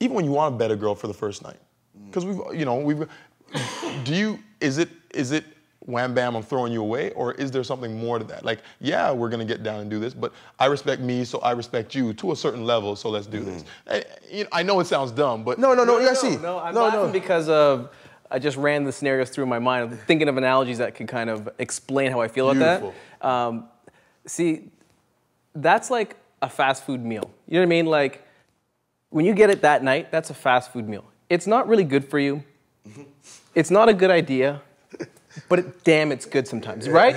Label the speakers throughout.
Speaker 1: even when you want to bet a girl for the first night, because is it wham bam, I'm throwing you away, or is there something more to that? Like, yeah, we're gonna get down and do this, but I respect me, so I respect you to a certain level, so let's do this. I know it sounds dumb, but
Speaker 2: no, I'm
Speaker 3: laughing because of I just ran the scenarios through my mind. I'm thinking of analogies that can kind of explain how I feel about that. See, that's like a fast food meal. You know what I mean? Like, when you get it that night, that's a fast food meal. It's not really good for you. It's not a good idea, but damn, it's good sometimes, right?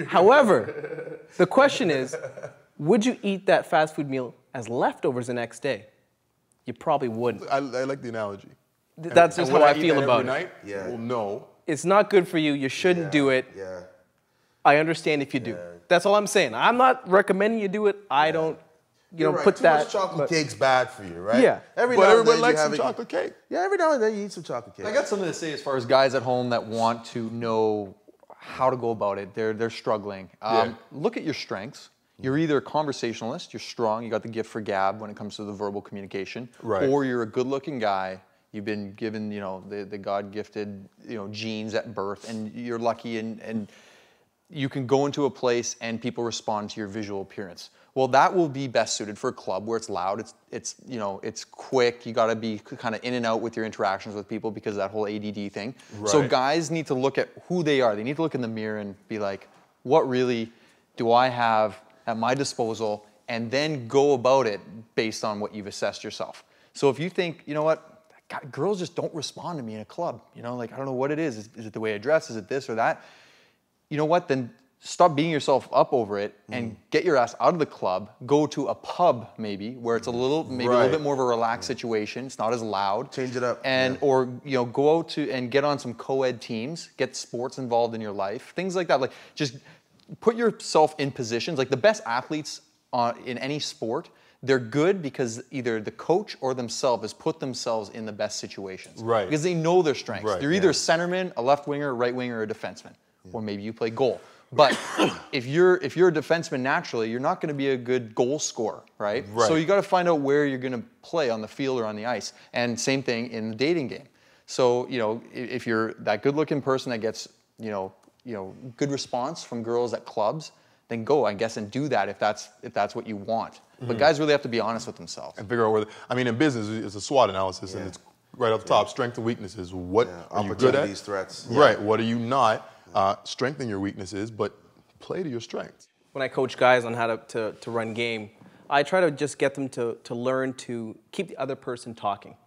Speaker 3: However, the question is, would you eat that fast food meal as leftovers the next day? You probably wouldn't.
Speaker 1: I like the analogy.
Speaker 3: That's just how I feel about it.
Speaker 1: Night? Yeah. Well, no.
Speaker 3: It's not good for you. You shouldn't do it.
Speaker 2: Yeah.
Speaker 3: I understand if you do. That's all I'm saying. I'm not recommending you do it. I don't, put that.
Speaker 2: Too much chocolate cake's bad for you, right?
Speaker 3: Yeah.
Speaker 1: Everybody likes some chocolate cake.
Speaker 2: Yeah, every now and then you eat some chocolate cake.
Speaker 4: I got something to say as far as guys at home that want to know how to go about it. They're struggling. Look at your strengths. You're either a conversationalist, you're strong, you got the gift for gab when it comes to the verbal communication, or you're a good-looking guy. You've been given, the God-gifted, genes at birth, and you're lucky, and you can go into a place and people respond to your visual appearance. Well, that will be best suited for a club where it's loud, it's quick. You got to be kind of in and out with your interactions with people because of that whole ADD thing. Right. So guys need to look at who they are. They need to look in the mirror and be like, what really do I have at my disposal? And then go about it based on what you've assessed yourself. So if you think, you know what? God, girls just don't respond to me in a club. Like, I don't know what it is. Is it the way I dress? Is it this or that? You know what? Then stop beating yourself up over it and get your ass out of the club. Go to a pub maybe where it's a little bit more of a relaxed situation. It's not as loud.
Speaker 2: Change it up.
Speaker 4: And or go out to and get on some co-ed teams. Get sports involved in your life. Things like that. Like just put yourself in positions. Like the best athletes in any sport, they're good because either the coach or themselves has put themselves in the best situations.
Speaker 1: Right.
Speaker 4: Because they know their strengths.
Speaker 1: Right,
Speaker 4: they're either a centerman, a left winger, a right winger, or a defenseman. Or maybe you play goal. But if you're a defenseman naturally, you're not going to be a good goal scorer, right? So you got to find out where you're going to play on the field or on the ice. And same thing in the dating game. So, if you're that good-looking person that gets, good response from girls at clubs, then go, I guess, and do that if that's what you want. But guys really have to be honest with themselves.
Speaker 1: And figure out in business, it's a SWOT analysis, and it's right off the top, strengths and weaknesses. What are you good at?
Speaker 2: Threats.
Speaker 1: Right, what are you not? Strengthen your weaknesses, but play to your strengths.
Speaker 3: When I coach guys on how to run game, I try to just get them to learn to keep the other person talking.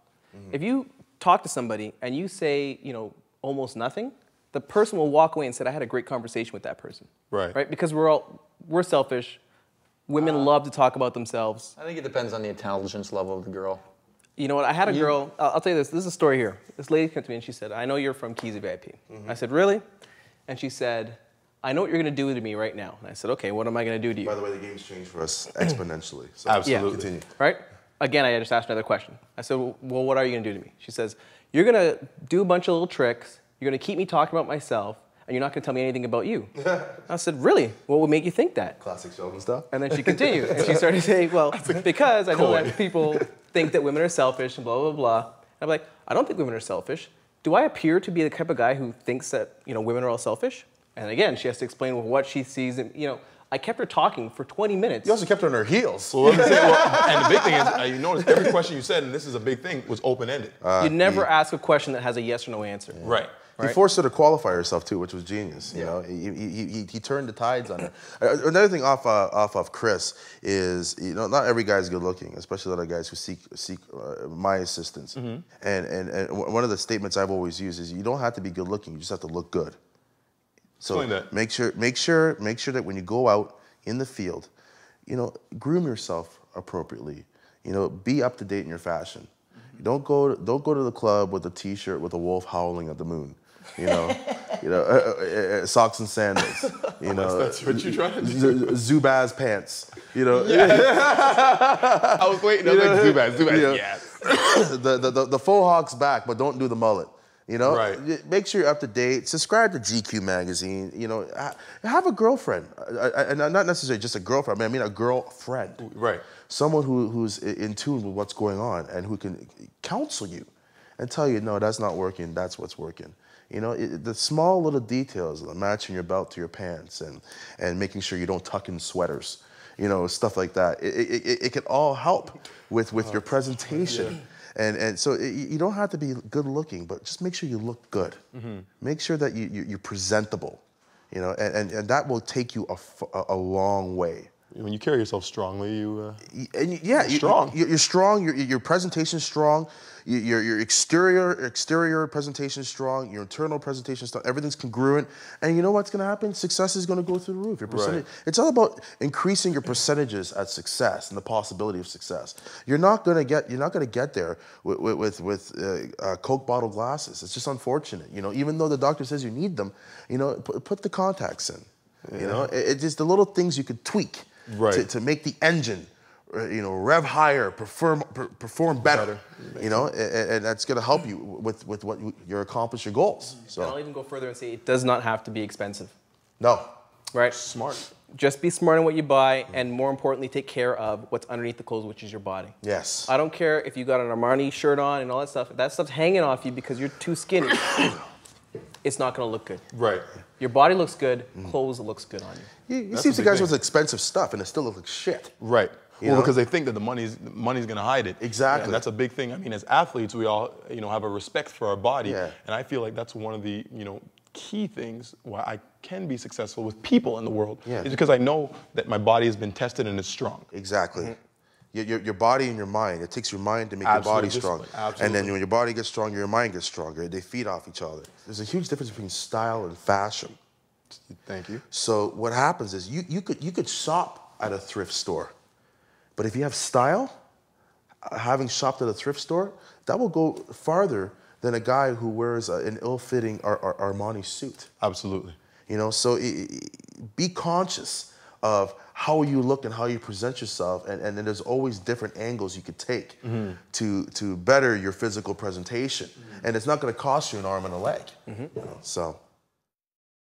Speaker 3: If you talk to somebody and you say, almost nothing, the person will walk away and say, I had a great conversation with that person. Right? Because we're selfish. Women love to talk about themselves.
Speaker 4: I think it depends on the intelligence level of the girl.
Speaker 3: You know what? I had a girl, I'll tell you this. This is a story here. This lady came to me and she said, I know you're from Keys VIP. I said, really? And she said, I know what you're going to do to me right now. And I said, okay, what am I going to do to you?
Speaker 2: By the way, the game's changed for us exponentially. So
Speaker 1: Absolutely.
Speaker 2: Continue.
Speaker 3: Right? Again, I just asked another question. I said, well, what are you going to do to me? She says, you're going to do a bunch of little tricks. You're going to keep me talking about myself. And you're not going to tell me anything about you. I said, really? What would make you think that?
Speaker 2: Classic Sheldon stuff.
Speaker 3: And then she continued. And she started to say, well, because I know that people think that women are selfish and blah, blah, blah. And I'm like, I don't think women are selfish. Do I appear to be the type of guy who thinks that, women are all selfish? And again, she has to explain what she sees. And, I kept her talking for 20 minutes.
Speaker 2: You also kept her on her heels.
Speaker 1: Well, and the big thing is, you notice every question you said, and this is a big thing, was open-ended.
Speaker 3: You never ask a question that has a yes or no answer.
Speaker 1: Right.
Speaker 2: He forced her to qualify herself too, which was genius. You know, he turned the tides on her. Another thing off of Chris is, not every guy is good looking, especially a lot of guys who seek my assistance. And one of the statements I've always used is, you don't have to be good looking, you just have to look good. So make sure that when you go out in the field, groom yourself appropriately. Be up to date in your fashion. Don't go to the club with a T-shirt with a wolf howling at the moon. Socks and sandals.
Speaker 1: That's what you're trying to do.
Speaker 2: Zubaz pants.
Speaker 1: I was waiting. I was like Zubaz. Yes.
Speaker 2: The faux hawk's back, but don't do the mullet. You know,
Speaker 1: Right.
Speaker 2: make sure you're up to date. Subscribe to GQ magazine. You know, have a girlfriend, and not necessarily just a girlfriend. I mean a girlfriend.
Speaker 1: Right.
Speaker 2: Someone who's in tune with what's going on and who can counsel you and tell you, no, that's not working. That's what's working. You know, the small little details, like matching your belt to your pants and making sure you don't tuck in sweaters. You know, stuff like that. It can all help with your presentation. Yeah. And so you don't have to be good looking, but just make sure you look good. Make sure that you're presentable, you know, and that will take you a long way.
Speaker 1: When you carry yourself strongly, you're
Speaker 2: strong. You're strong. Your presentation's strong. Your exterior presentation is strong. Your internal presentation is strong. Everything's congruent. And you know what's going to happen? Success is going to go through the roof. Your percentage. Right. It's all about increasing your percentages at success and the possibility of success. You're not going to get there with Coke bottle glasses. It's just unfortunate. You know, even though the doctor says you need them, you know, put the contacts in. Yeah. You know, it's just the little things you could tweak. Right. To make the engine, you know, rev higher, perform better. You know, and that's going to help you with what you accomplish your goals. So
Speaker 3: I'll even go further and say it does not have to be expensive.
Speaker 2: No.
Speaker 3: Right.
Speaker 1: Smart.
Speaker 3: Just be smart in what you buy, and more importantly, take care of what's underneath the clothes, which is your body.
Speaker 2: Yes.
Speaker 3: I don't care if you got an Armani shirt on and all that stuff. If that stuff's hanging off you because you're too skinny, it's not going to look good.
Speaker 1: Right.
Speaker 3: Your body looks good, clothes looks good on you.
Speaker 2: You see some guys with expensive stuff and it still looks like shit.
Speaker 1: Right.
Speaker 2: You
Speaker 1: Well,
Speaker 2: know?
Speaker 1: because they think that the money's going to hide it.
Speaker 2: Exactly.
Speaker 1: And that's a big thing. I mean, as athletes, we all, you know, have a respect for our body.
Speaker 2: Yeah.
Speaker 1: And I feel like that's one of the, you know, key things why I can be successful with people in the world.
Speaker 2: Yeah.
Speaker 1: Is because I know that my body has been tested and is strong.
Speaker 2: Exactly. Your body and your mind. It takes your mind to make your body strong.
Speaker 1: Absolutely.
Speaker 2: And then when your body gets stronger, your mind gets stronger. They feed off each other. There's a huge difference between style and fashion.
Speaker 1: Thank you.
Speaker 2: So what happens is you could shop at a thrift store, but if you have style, having shopped at a thrift store, that will go farther than a guy who wears an ill-fitting Armani suit.
Speaker 1: Absolutely.
Speaker 2: You know, so be conscious of how you look and how you present yourself, and then there's always different angles you could take to better your physical presentation, and it's not going to cost you an arm and a leg. You know, so.